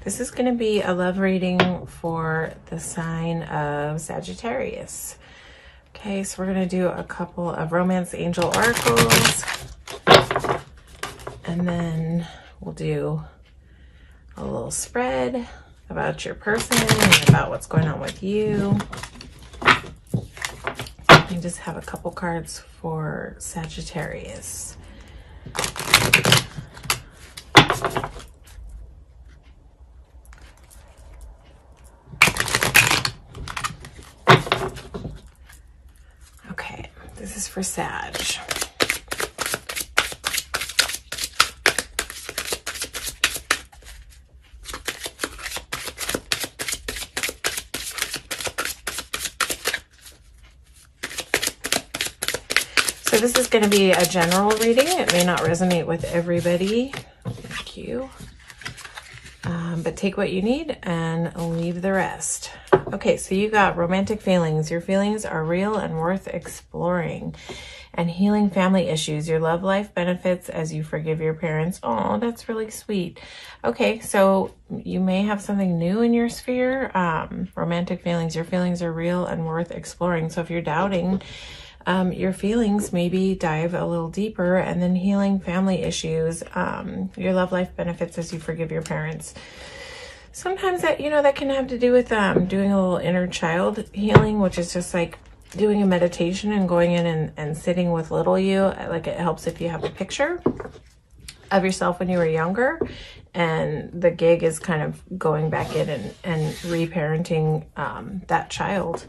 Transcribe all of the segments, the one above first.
This is going to be a love reading for the sign of Sagittarius. Okay, so we're going to do a couple of romance angel oracles, and then we'll do a little spread about your person and about what's going on with you. And just have a couple cards for Sagittarius. Okay, this is for Sag. So this is going to be a general reading. It may not resonate with everybody. Thank you. But take what you need and leave the rest. Okay, so you got romantic feelings. Your feelings are real and worth exploring. And healing family issues. Your love life benefits as you forgive your parents. Oh, that's really sweet. Okay, so you may have something new in your sphere. Romantic feelings. Your feelings are real and worth exploring. So if you're doubting your feelings, maybe dive a little deeper. And then healing family issues. Your love life benefits as you forgive your parents. Sometimes that, that can have to do with doing a little inner child healing, which is just like doing a meditation and going in and sitting with little you. Like, it helps if you have a picture of yourself when you were younger, and the gig is kind of going back in and reparenting that child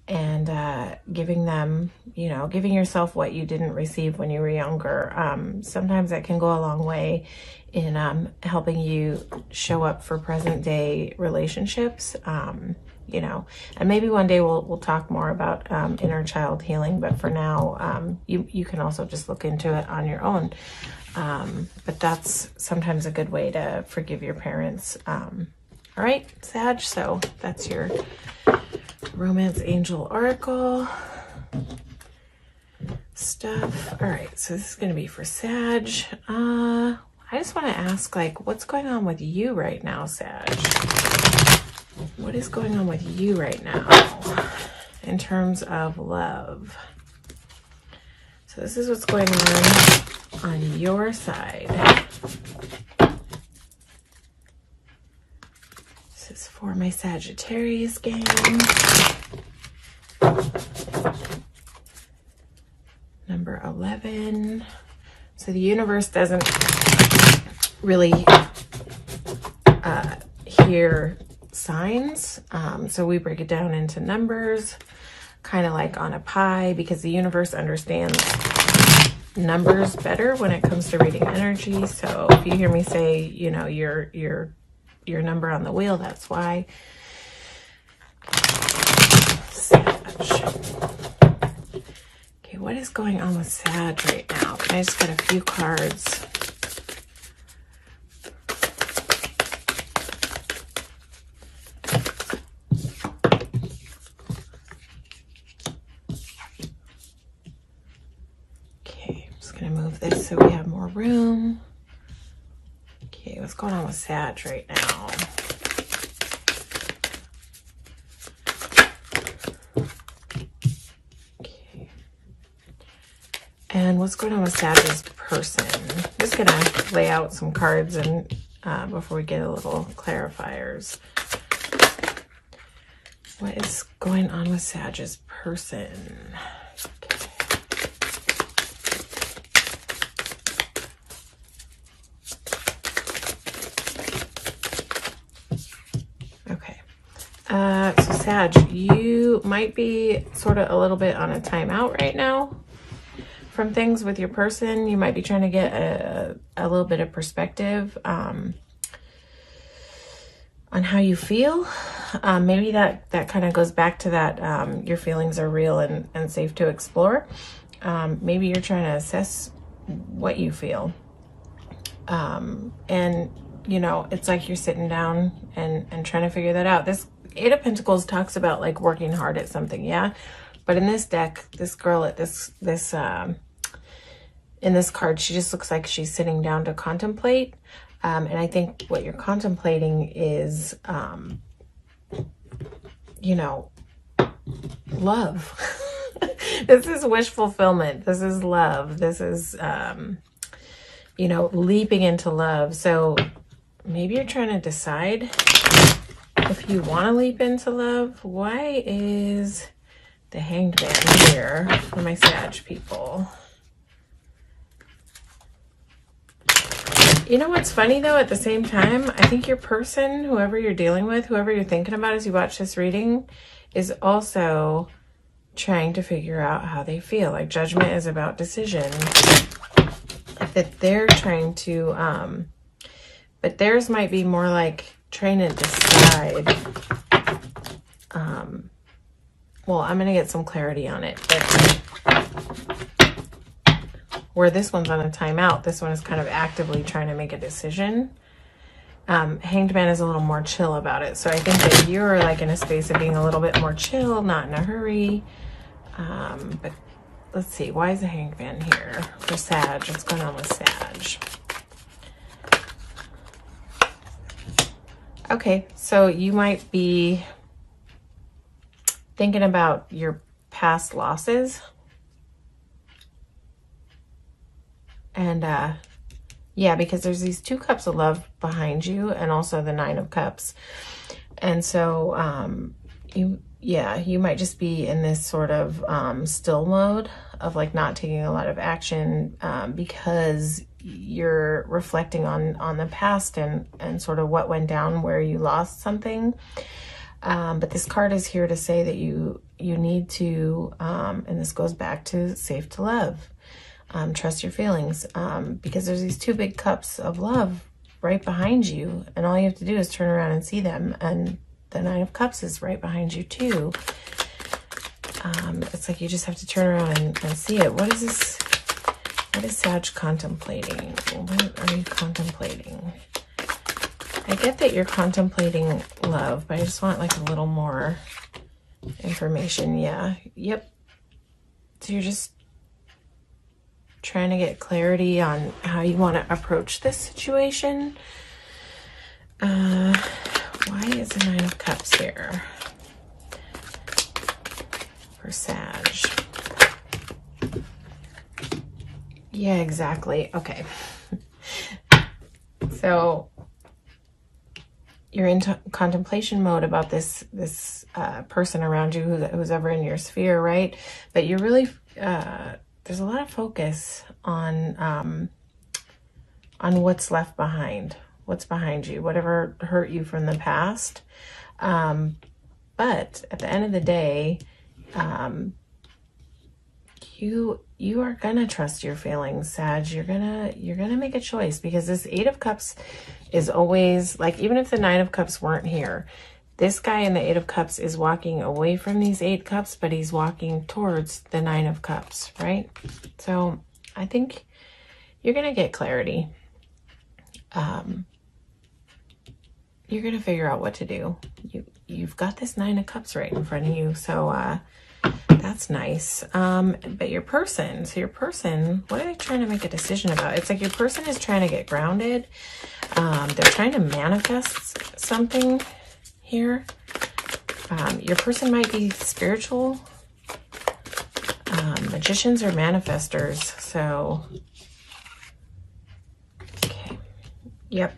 and giving them, giving yourself what you didn't receive when you were younger. Sometimes that can go a long way in helping you show up for present day relationships. And maybe one day we'll talk more about inner child healing, but for now, you can also just look into it on your own. But that's sometimes a good way to forgive your parents. All right, Sag, so that's your romance angel oracle stuff. All right, so this is going to be for Sag. I just want to ask, what's going on with you right now, Sag? What is going on with you right now in terms of love? So this is what's going on your side. This is for my Sagittarius gang. Number 11. So the universe doesn't really hear signs. So we break it down into numbers, kind of like on a pie, because the universe understands numbers better when it comes to reading energy. So if you hear me say, your number on the wheel, that's why. Sag. Okay, what is going on with Sag right now? I just got a few cards. So we have more room. Okay, what's going on with Sag right now? Okay. And what's going on with Sag's person? I'm just gonna lay out some cards and before we get a little clarifiers. What is going on with Sag's person? So Sag, you might be sort of a little bit on a timeout right now from things with your person. You might be trying to get a little bit of perspective on how you feel. Maybe that kind of goes back to that your feelings are real and safe to explore. Maybe you're trying to assess what you feel. And, it's like you're sitting down and trying to figure that out. This Eight of Pentacles talks about like working hard at something, yeah? But in this deck, this girl at in this card, she just looks like she's sitting down to contemplate. And I think what you're contemplating is, you know, love. This is wish fulfillment. This is love. This is, you know, leaping into love. So maybe you're trying to decide if you want to leap into love. Why is the Hanged Man here for my Sag people? You know what's funny though, at the same time, I think your person, whoever you're dealing with, whoever you're thinking about as you watch this reading, is also trying to figure out how they feel. Like Judgment is about decision. That they're trying to, but theirs might be more like trying to decide. Well, I'm going to get some clarity on it. But where this one's on a timeout, this one is kind of actively trying to make a decision. Hanged Man is a little more chill about it. So I think that you're like in a space of being a little bit more chill, not in a hurry. But let's see, why is the Hanged Man here for Sag? What's going on with Sag? Okay, so you might be thinking about your past losses. And yeah, because there's these 2 cups of love behind you and also the 9 of cups. And so you might just be in this sort of still mode of like not taking a lot of action because you're reflecting on the past and sort of what went down where you lost something. But this card is here to say that you need to, and this goes back to safe to love. Trust your feelings, because there's these 2 big cups of love right behind you, and all you have to do is turn around and see them, and the 9 of Cups is right behind you too. It's like you just have to turn around and see it. What is this? What is Sag contemplating? What are you contemplating? I get that you're contemplating love, but I just want like a little more information. Yeah. Yep. So you're just trying to get clarity on how you want to approach this situation. Why is the 9 of Cups here for Sag? Yeah, exactly. Okay. So you're in contemplation mode about this person around you who's ever in your sphere, right? But you're really there's a lot of focus on what's left behind, what's behind you, whatever hurt you from the past. But at the end of the day, you are gonna trust your feelings, Sag. You're gonna make a choice, because this 8 of Cups is always like, even if the 9 of Cups weren't here, this guy in the 8 of Cups is walking away from these 8 cups, but he's walking towards the 9 of Cups, right? So I think you're gonna get clarity. You're gonna figure out what to do. You've got this 9 of Cups right in front of you, so that's nice. But your person, what are they trying to make a decision about? It's like your person is trying to get grounded. They're trying to manifest something here. Your person might be spiritual. Magicians are manifestors. So, okay. Yep.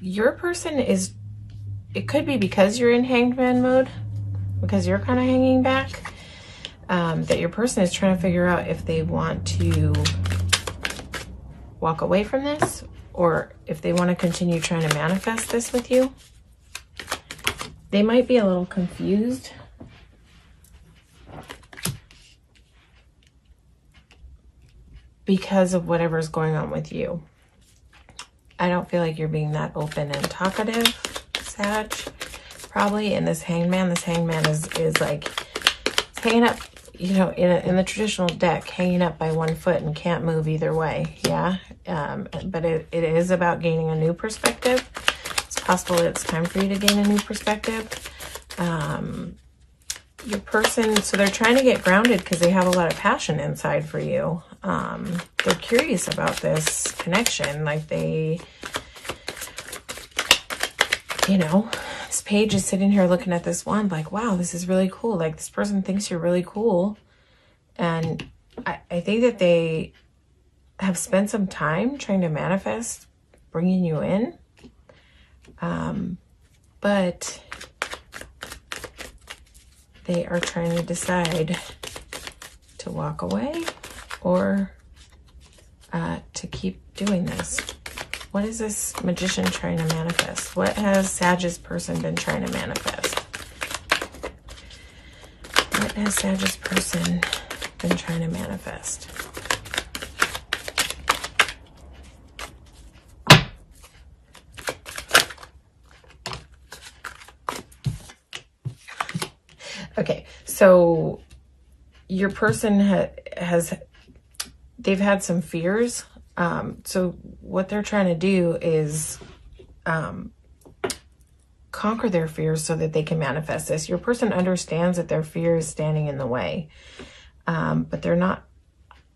Your person is, it could be because you're in Hanged Man mode, because you're kind of hanging back, that your person is trying to figure out if they want to walk away from this, or if they want to continue trying to manifest this with you. They might be a little confused. Because of whatever's going on with you. I don't feel like you're being that open and talkative, Sag. Probably in this Hanged Man. This Hanged Man is like, it's hanging up, you know, in the traditional deck, hanging up by one foot and can't move either way. Yeah. But it is about gaining a new perspective. It's possible that it's time for you to gain a new perspective. Your person, so they're trying to get grounded because they have a lot of passion inside for you. They're curious about this connection. Like they you know, this page is sitting here looking at this wand like, wow, this is really cool. Like, this person thinks you're really cool. And I think that they have spent some time trying to manifest bringing you in. But they are trying to decide to walk away or to keep doing this. What is this magician trying to manifest? What has Sag's person been trying to manifest? What has Sag's person been trying to manifest? Okay, so your person they've had some fears. So what they're trying to do is conquer their fears so that they can manifest this. Your person understands that their fear is standing in the way, but they're not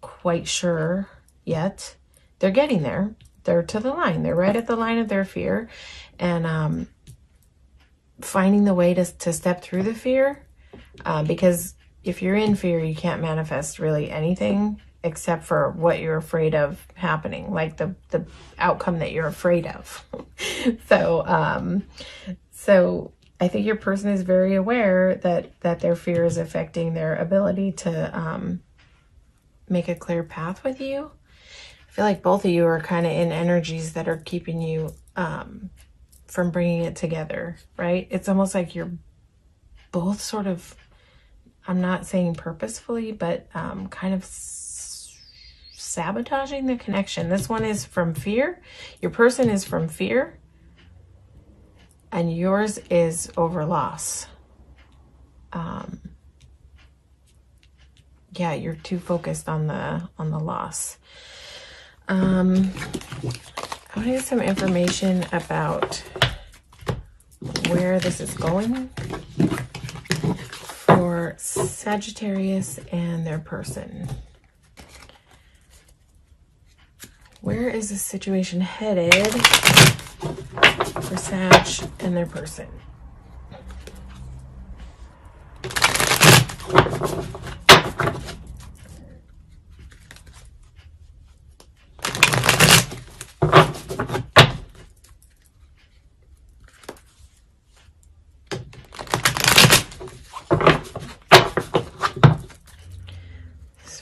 quite sure yet. They're getting there. They're to the line. They're right at the line of their fear, and finding the way to step through the fear. Because if you're in fear, you can't manifest really anything except for what you're afraid of happening, like the outcome that you're afraid of. So I think your person is very aware that their fear is affecting their ability to make a clear path with you. I feel like both of you are kind of in energies that are keeping you from bringing it together, right? It's almost like you're both sort of, I'm not saying purposefully, but kind of sabotaging the connection. This one is from fear. Your person is from fear, and yours is over loss. Yeah, you're too focused on the loss. I want to get some information about where this is going for Sagittarius and their person. Where is this situation headed for Sag and their person?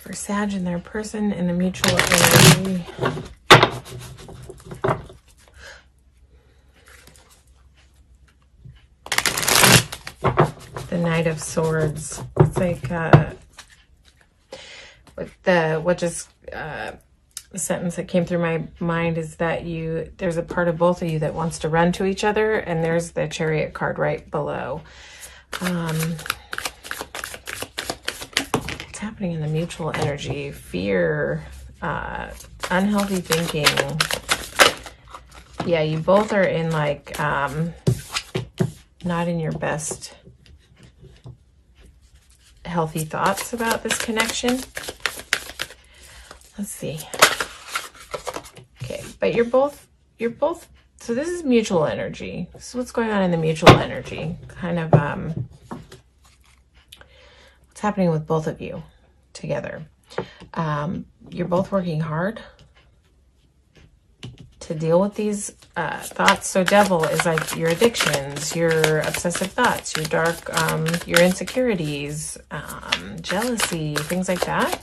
For Sag and their person in the mutual energy. The Knight of Swords. It's like the sentence that came through my mind is that there's a part of both of you that wants to run to each other, and there's the Chariot card right below. Happening in the mutual energy, fear, unhealthy thinking. Yeah, you both are in like not in your best healthy thoughts about this connection. Let's see. Okay, but you're both so this is mutual energy. This is what's going on in the mutual energy. Kind of what's happening with both of you together. You're both working hard to deal with these thoughts. So devil is like your addictions, your obsessive thoughts, your dark, your insecurities, jealousy, things like that.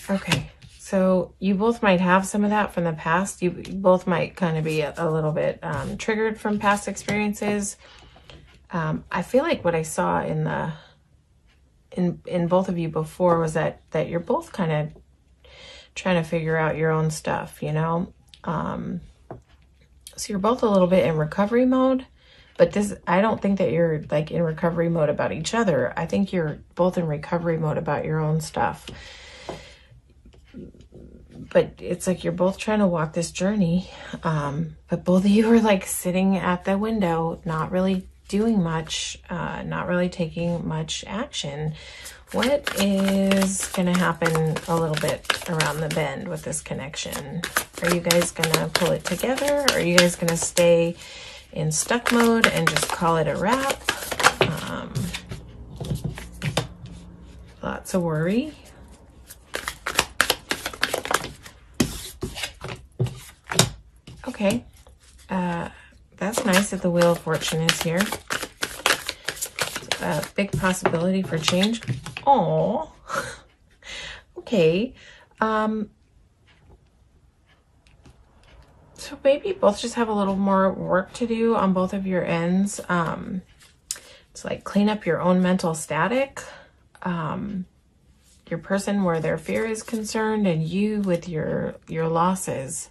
Okay, so you both might have some of that from the past. You both might kind of be a little bit triggered from past experiences. I feel like what I saw in both of you before was that you're both kind of trying to figure out your own stuff, you know? So you're both a little bit in recovery mode, but I don't think that you're like in recovery mode about each other. I think you're both in recovery mode about your own stuff. But it's like you're both trying to walk this journey, but both of you are like sitting at the window, not really doing much, not really taking much action. What is going to happen a little bit around the bend with this connection? Are you guys going to pull it together? Or are you guys going to stay in stuck mode and just call it a wrap? Lots of worry. Okay. That's nice that the Wheel of Fortune is here. A big possibility for change. Oh, okay. So maybe you both just have a little more work to do on both of your ends. It's like clean up your own mental static. Your person where their fear is concerned, and you with your losses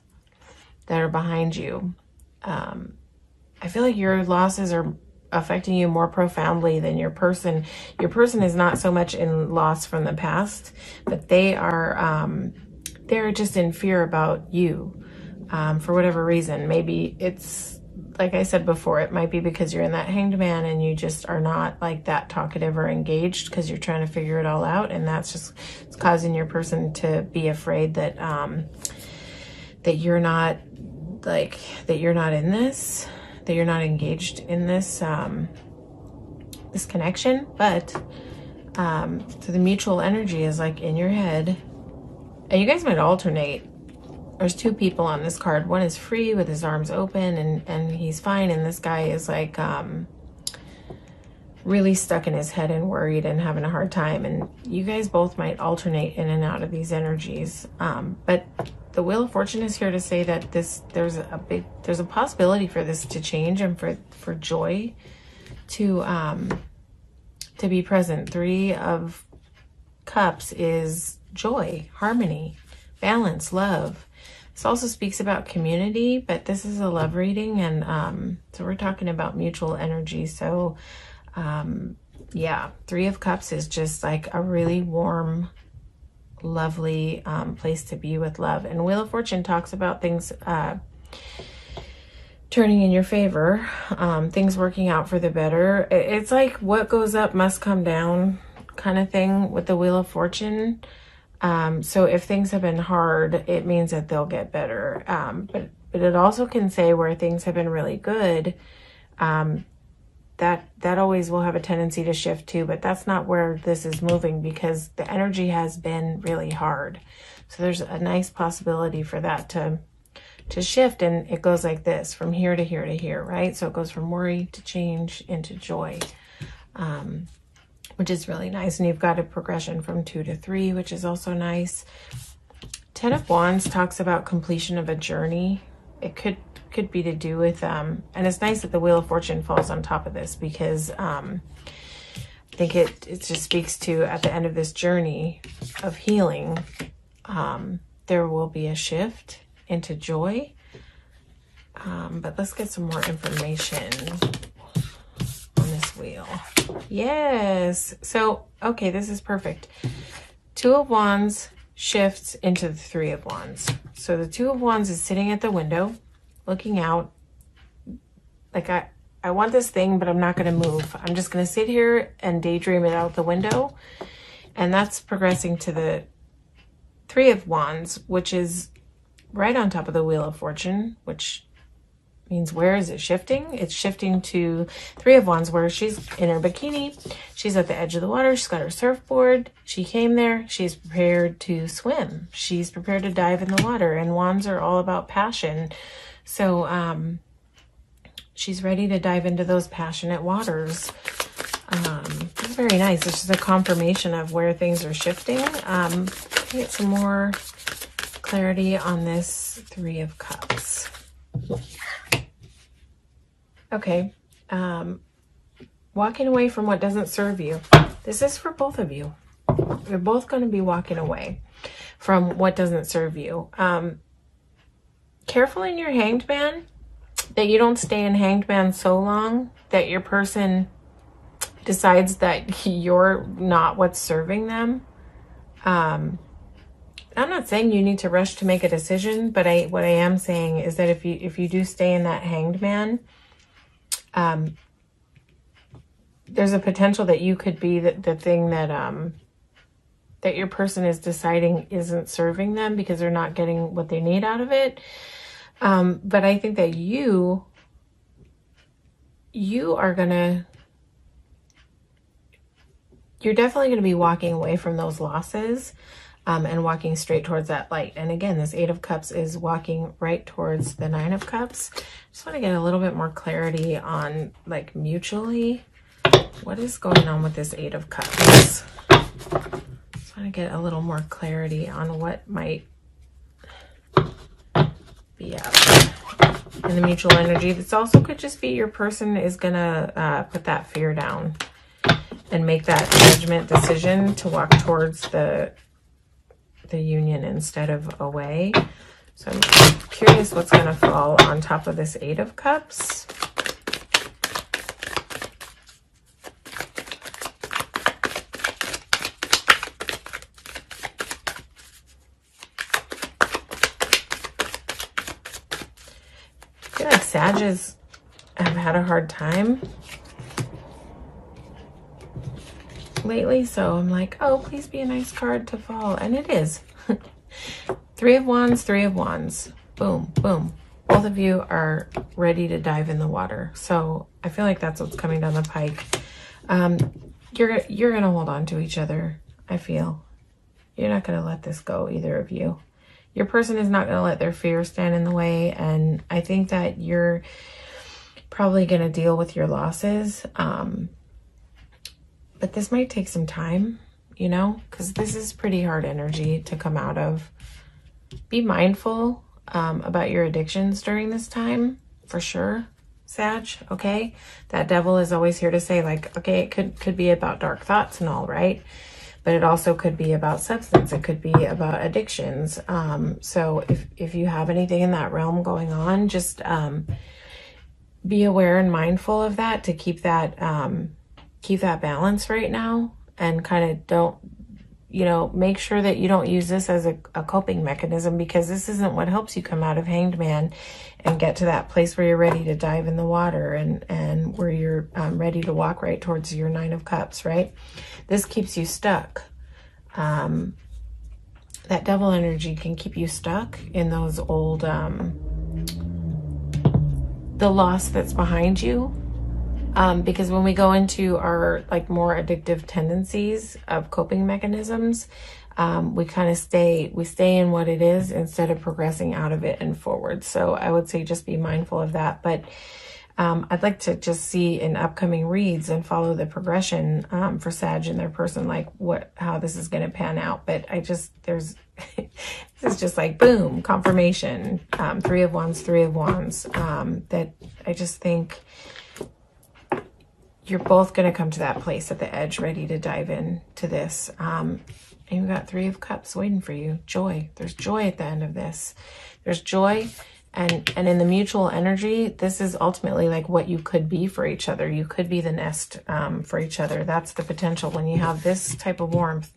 that are behind you. I feel like your losses are affecting you more profoundly than your person. Your person is not so much in loss from the past, but they are, they're just in fear about you, for whatever reason. Maybe it's, like I said before, it might be because you're in that Hanged Man and you just are not like that talkative or engaged because you're trying to figure it all out. And that's just, it's causing your person to be afraid that, that you're not like, that you're not in this, that you're not engaged in this, this connection. But, so the mutual energy is like in your head, and you guys might alternate. There's two people on this card. One is free with his arms open and he's fine. And this guy is like, really stuck in his head and worried and having a hard time. And you guys both might alternate in and out of these energies. But the Wheel of Fortune is here to say that there's a possibility for this to change and for joy to be present. 3 of Cups is joy, harmony, balance, love. This also speaks about community, but this is a love reading, and so we're talking about mutual energy. So yeah, 3 of Cups is just like a really warm, lovely place to be with love. And Wheel of Fortune talks about things turning in your favor, things working out for the better. It's like what goes up must come down kind of thing with the Wheel of Fortune. So if things have been hard, it means that they'll get better. But it also can say where things have been really good, that always will have a tendency to shift too, but that's not where this is moving because the energy has been really hard. So there's a nice possibility for that to shift, and it goes like this, from here to here to here, right? So it goes from worry to change into joy, which is really nice. And you've got a progression from 2 to 3, which is also nice. 10 of Wands talks about completion of a journey. It could be to do with, and it's nice that the Wheel of Fortune falls on top of this because I think it just speaks to, at the end of this journey of healing, there will be a shift into joy. But let's get some more information on this wheel. Yes. So, okay, this is perfect. 2 of Wands shifts into the 3 of Wands. So the 2 of Wands is sitting at the window, looking out. Like, I want this thing, but I'm not going to move. I'm just going to sit here and daydream it out the window. And that's progressing to the 3 of Wands, which is right on top of the Wheel of Fortune, which means where is it shifting? It's shifting to 3 of Wands, where she's in her bikini. She's at the edge of the water. She's got her surfboard. She came there. She's prepared to swim. She's prepared to dive in the water. And Wands are all about passion. So she's ready to dive into those passionate waters. It's very nice. It's just a confirmation of where things are shifting. Get some more clarity on this 3 of Cups. Okay. Walking away from what doesn't serve you. This is for both of you. You're both going to be walking away from what doesn't serve you. Careful in your Hanged Man that you don't stay in Hanged Man so long that your person decides that you're not what's serving them. I'm not saying you need to rush to make a decision, but what I am saying is that if you do stay in that Hanged Man, there's a potential that you could be the thing that that your person is deciding isn't serving them because they're not getting what they need out of it. But I think that you are you're definitely going to be walking away from those losses and walking straight towards that light. And again, this 8 of Cups is walking right towards the 9 of Cups. Just want to get a little bit more clarity on, like, mutually, what is going on with this 8 of Cups. Just want to get a little more clarity on what might be up in the mutual energy. This also could just be your person is going to put that fear down and make that judgment decision to walk towards the union instead of away. So I'm curious what's going to fall on top of this 8 of Cups. I feel like Sagittarius have had a hard time lately, so I'm like, oh, please be a nice card to fall, and it is. 3 of Wands, 3 of Wands. Boom, boom. Both of you are ready to dive in the water. So I feel like that's what's coming down the pike. You're gonna hold on to each other. I feel you're not gonna let this go, either of you. Your person is not gonna let their fear stand in the way, and I think that you're probably gonna deal with your losses. But this might take some time, you know, because this is pretty hard energy to come out of. Be mindful about your addictions during this time, for sure, Sag, okay? That devil is always here to say, like, okay, it could be about dark thoughts and all, right? But it also could be about substance. It could be about addictions. So if you have anything in that realm going on, just be aware and mindful of that to keep that balance right now, and kind of don't, you know, make sure that you don't use this as a coping mechanism, because this isn't what helps you come out of Hanged Man and get to that place where you're ready to dive in the water and where you're ready to walk right towards your 9 of Cups, right? This keeps you stuck. That devil energy can keep you stuck in those old, the loss that's behind you. Because when we go into our, like, more addictive tendencies of coping mechanisms, we kind of stay in what it is instead of progressing out of it and forward. So I would say just be mindful of that. But I'd like to just see in upcoming reads and follow the progression for Sag and their person, like how this is going to pan out. But this is just like, boom, confirmation. 3 of Wands, 3 of Wands. That I just think you're both going to come to that place at the edge, ready to dive into this. And you've got 3 of Cups waiting for you. Joy. There's joy at the end of this. There's joy. And in the mutual energy, this is ultimately like what you could be for each other. You could be the nest for each other. That's the potential when you have this type of warmth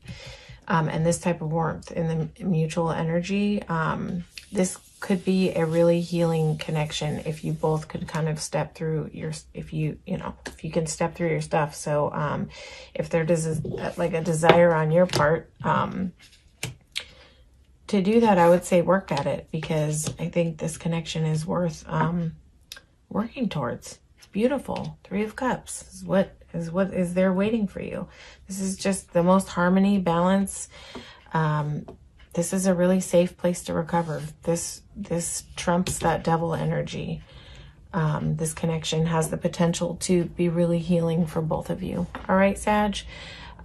and this type of warmth in the mutual energy. This could be a really healing connection if you both could kind of step through if you can step through your stuff. So if there is like a desire on your part to do that, I would say work at it, because I think this connection is worth working towards. It's beautiful. 3 of Cups is what is there waiting for you. This is just the most harmony, balance. This is a really safe place to recover. This trumps that devil energy. This connection has the potential to be really healing for both of you. All right, Sag.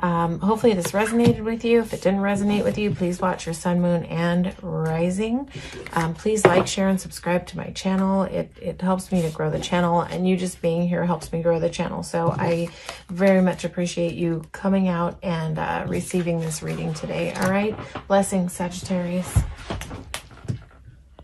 Hopefully this resonated with you. If it didn't resonate with you, please watch your sun, moon, and rising. Please like, share, and subscribe to my channel. It helps me to grow the channel, and you just being here helps me grow the channel. So I very much appreciate you coming out and receiving this reading today. All right. Blessings, Sagittarius.